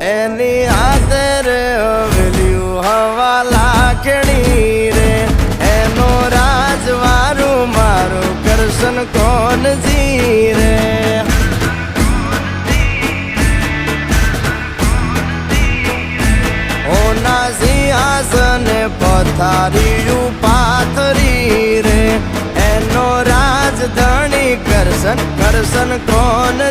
એની હાથે રે હવેલ્યું હવા લાખણી રે એનો રાજવારું મારું કરશન કોણ જી રે ઓના સિંહાસને પથારીયું પાથરી રે એનો રાજધણી કરશન કરશન કોણ